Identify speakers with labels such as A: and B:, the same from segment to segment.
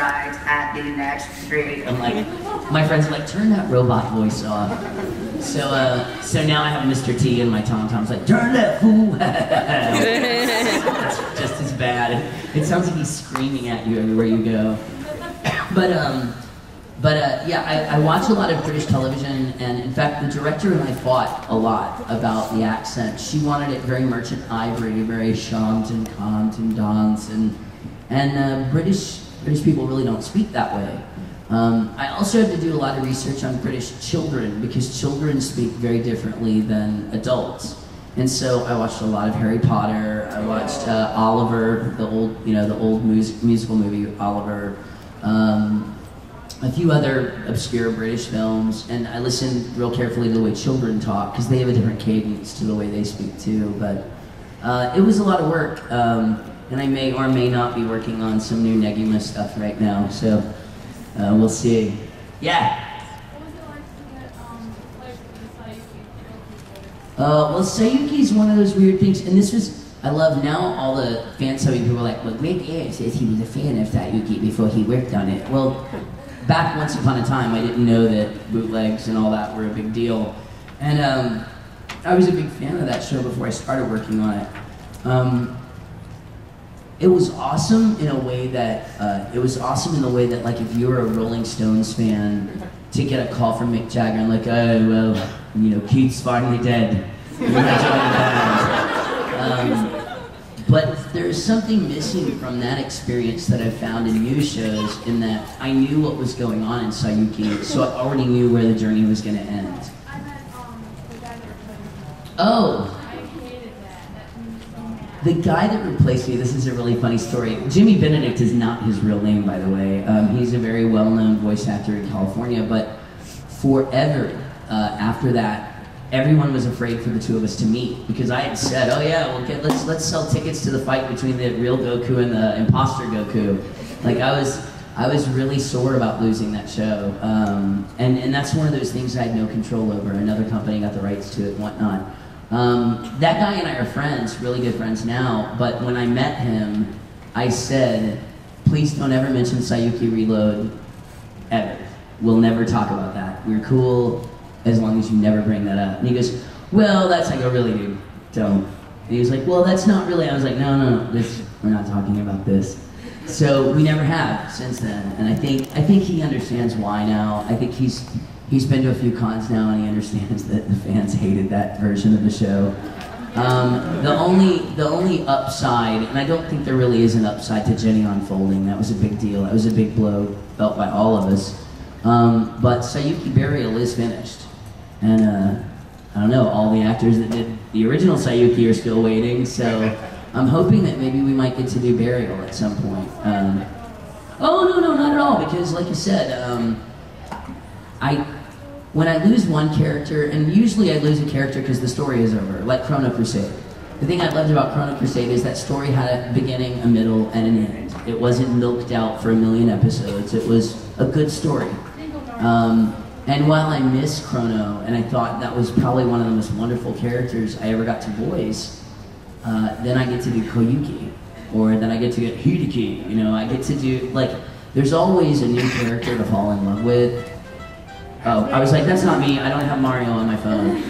A: right at the next tree.
B: I'm like, my friends are like, turn that robot voice off. So now I have Mr. T and my Tom-Tom's like, turn that fool. It's just as bad. It sounds like he's screaming at you everywhere you go. Yeah, I watch a lot of British television, and in fact, the director and I fought a lot about the accent. She wanted it very merchant ivory, very shant and cant and dance, and British people really don't speak that way. I also had to do a lot of research on British children, because children speak very differently than adults. And so I watched a lot of Harry Potter. I watched Oliver, the old musical movie Oliver. A few other obscure British films, and I listened real carefully to the way children talk, because they have a different cadence to the way they speak too. But it was a lot of work, and I may or may not be working on some new Negima stuff right now, so we'll see. Yeah?
C: What was it like to get like the Sayuki?
B: Well, Sayuki is one of those weird things, and this was, I love now all the fan subbing people are like, well, Rick Ayres says he was a fan of Sayuki before he worked on it. Well, back once upon a time, I didn't know that bootlegs and all that were a big deal. And I was a big fan of that show before I started working on it. It was awesome in a way that, like, if you were a Rolling Stones fan, to get a call from Mick Jagger and like, oh, well, you know, Keith's finally dead. You're not joining the band. But there's something missing from that experience that I found in new shows, in that I knew what was going on in Sayuki, so I already knew where the journey was going to end.
C: I meant the guy that replaced me.
B: Oh!
C: I hated that. That made me so mad.
B: The guy that replaced me, this is a really funny story. Jimmy Benedict is not his real name, by the way. He's a very well-known voice actor in California, but forever after that, everyone was afraid for the two of us to meet, because I had said, oh yeah, well, let's sell tickets to the fight between the real Goku and the imposter Goku. Like, I was really sore about losing that show, and that's one of those things I had no control over. Another company got the rights to it and whatnot. That guy and I are friends, really good friends now, but when I met him, I said, please don't ever mention Sayuki Reload, ever. We'll never talk about that. We're cool as long as you never bring that up. And he goes, well, that's like, oh really, dude, don't. And he was like, well, that's not really. I was like, no, we're not talking about this. So we never have since then. And I think he understands why now. I think he's been to a few cons now, and he understands that the fans hated that version of the show. The only upside, and I don't think there really is an upside to Jenny unfolding. That was a big deal. That was a big blow felt by all of us. But Sayuki Burial is finished. And I don't know, all the actors that did the original Sayuki are still waiting, so I'm hoping that maybe we might get to do Burial at some point. Oh, no, not at all, because like you said, when I lose one character, and usually I lose a character because the story is over, like Chrono Crusade. The thing I loved about Chrono Crusade is that story had a beginning, a middle, and an end. It wasn't milked out for a million episodes. It was a good story. And while I miss Chrono, and I thought that was probably one of the most wonderful characters I ever got to voice, then I get to do Koyuki, or then I get to get Hideki, you know, I get to do, like, there's always a new character to fall in love with. Oh, I was like, that's not me, I don't have Mario on my phone.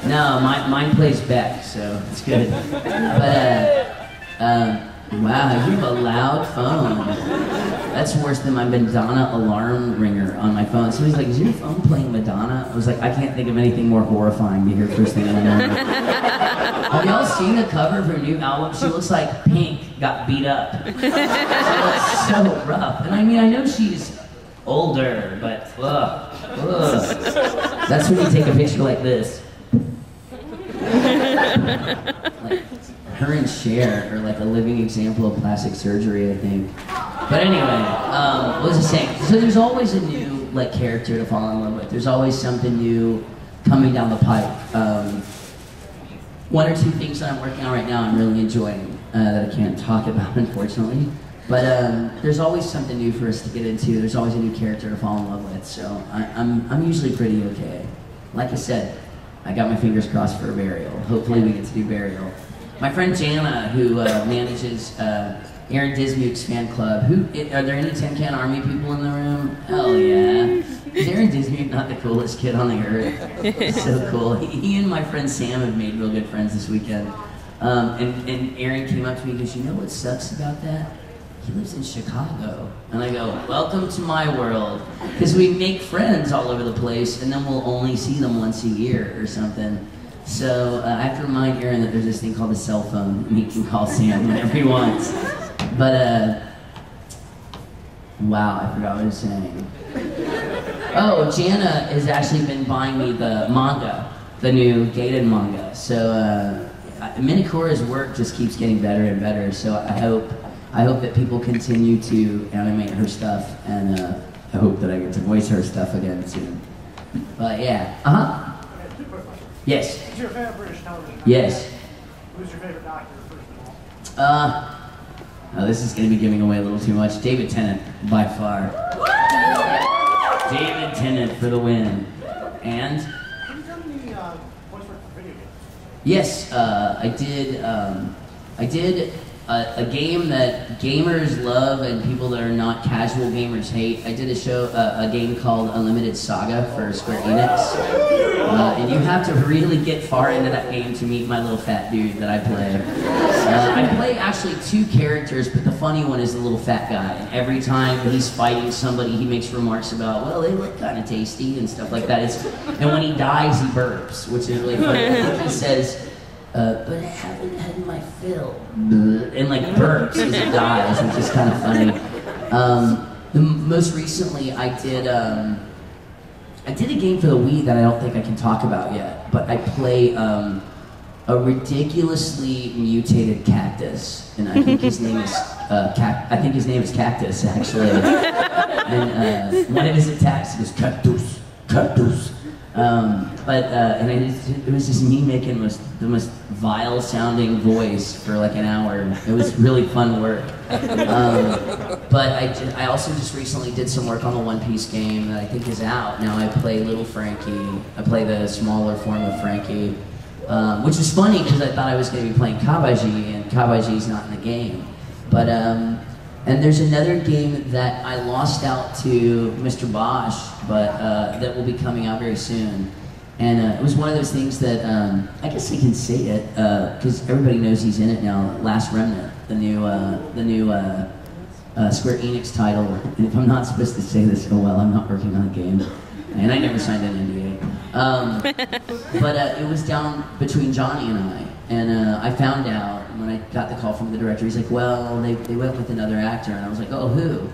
B: No, mine plays Beck, so it's good. But, wow, you have a loud phone. That's worse than my Madonna alarm ringer on my phone. Somebody's like, is your phone playing Madonna? I was like, I can't think of anything more horrifying to hear first thing in the morning. Have y'all seen the cover of her new album? She looks like Pink got beat up. She looks so rough. And I mean, I know she's older, but ugh. That's when you take a picture like this. Like, her and Cher are like a living example of plastic surgery, I think. But anyway, what was I saying? So there's always a new like character to fall in love with. There's always something new coming down the pipe. One or two things that I'm working on right now I'm really enjoying that I can't talk about, unfortunately. But there's always something new for us to get into. There's always a new character to fall in love with. So I'm usually pretty okay. Like I said, I got my fingers crossed for a Burial. Hopefully we get to do Burial. My friend Jana, who manages Aaron Dismuke's fan club. Are there any Tin Can Army people in the room? Hell yeah. Is Aaron Dismuke not the coolest kid on the earth? So cool. He and my friend Sam have made real good friends this weekend. And Aaron came up to me and goes, you know what sucks about that? He lives in Chicago. And I go, welcome to my world. Because we make friends all over the place, and then we'll only see them once a year or something. So I have to remind Aaron that there's this thing called a cell phone, and he can call Sam whenever he wants. But, wow, I forgot what I was saying. Oh, Jana has actually been buying me the manga, the new Gaiden manga. So Minakura's work just keeps getting better and better. So I hope that people continue to animate her stuff, and I hope that I get to voice her stuff again soon. But yeah,
D: Two quick questions.
B: Yes.
D: Since you're a fan of British television,
B: Yes.
D: who's your favorite doctor, first of all?
B: Oh, this is going to be giving away a little too much. David Tennant, by far. David Tennant for the win. And?
D: Have you done any voice work for video games?
B: Yes, I did. I did a game that gamers love and people that are not casual gamers hate. I did a game called Unlimited Saga for Square Enix. And you have to really get far into that game to meet my little fat dude that I play. I play actually two characters, but the funny one is the little fat guy. And every time he's fighting somebody, he makes remarks about, well, they look kind of tasty and stuff like that. And when he dies, he burps, which is really funny. I think he says, but I haven't had my fill. And like burps as he dies, which is kind of funny. Most recently, I did a game for the Wii that I don't think I can talk about yet, but I play a ridiculously mutated cactus, and I think his name is Cactus actually. And one of his attacks is Cactus, Cactus. And it was just me making the most vile sounding voice for like an hour. It was really fun work. But I also just recently did some work on the One Piece game that I think is out. Now I play Little Frankie. I play the smaller form of Frankie, which is funny because I thought I was going to be playing Kabaji, and Kabaji's not in the game. But and there's another game that I lost out to Mr. Bosch, but that will be coming out very soon. And it was one of those things that, I guess I can say it, because everybody knows he's in it now, Last Remnant, the new Square Enix title. And if I'm not supposed to say this, oh well, I'm not working on a game. And I never signed an NDA. But it was down between Johnny and I. And I found out when I got the call from the director, he's like, well, they went with another actor. And I was like, oh, who?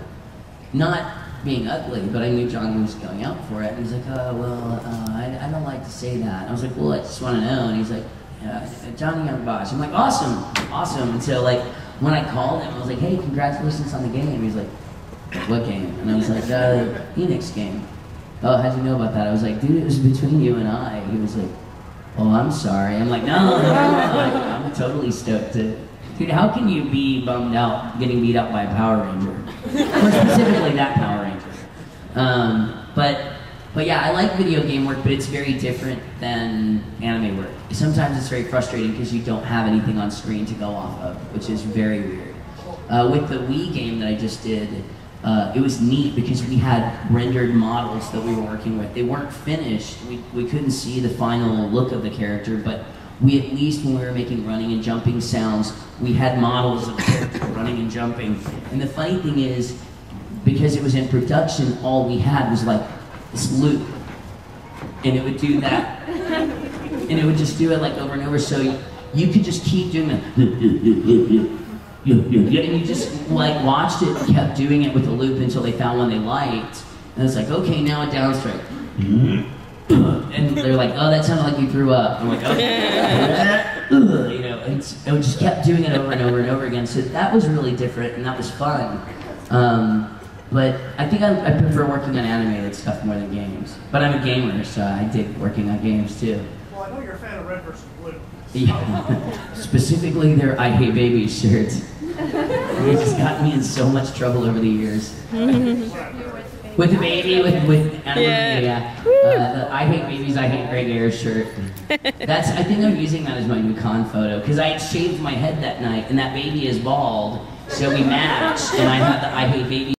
B: Not being ugly, but I knew Johnny was going out for it. And he's like, oh, well, I don't like to say that. And I was like, well, I just want to know. And he's like, Johnny Young Bosch. I'm like, awesome, awesome. And so, like, when I called him, I was like, hey, congratulations on the game. He's like, what game? And I was like, Enix game. Oh, how'd you know about that? I was like, dude, it was between you and I. He was like, oh, I'm sorry. I'm like, no, I'm totally stoked to. Dude, how can you be bummed out getting beat up by a Power Ranger? Or specifically that Power Ranger. But yeah, I like video game work, but it's very different than anime work. Sometimes it's very frustrating because you don't have anything on screen to go off of, which is very weird. With the Wii game that I just did, it was neat because we had rendered models that we were working with. They weren't finished. We couldn't see the final look of the character, but we at least, when we were making running and jumping sounds, we had models of the character running and jumping. And the funny thing is, because it was in production, all we had was like this loop. And it would do that. And it would just do it like over and over, so you could just keep doing it. And you just like watched it and kept doing it with the loop until they found one they liked. And it's like, okay, now a downstrike. And they're like, oh, that sounded like you threw up. I'm like, okay. You know, it just kept doing it over and over and over again. So that was really different, and that was fun. But I think I prefer working on animated stuff more than games. But I'm a gamer, so I dig working on games too.
D: Well, I know you're a fan of Red vs. Blue.
B: Yeah. Specifically their I Hate Babies shirts. It's just gotten me in so much trouble over the years. With the baby, with the I Hate Babies, I Hate Greg Ayres shirt. I think I'm using that as my new con photo, because I had shaved my head that night, and that baby is bald, So we matched, and I had the I Hate Baby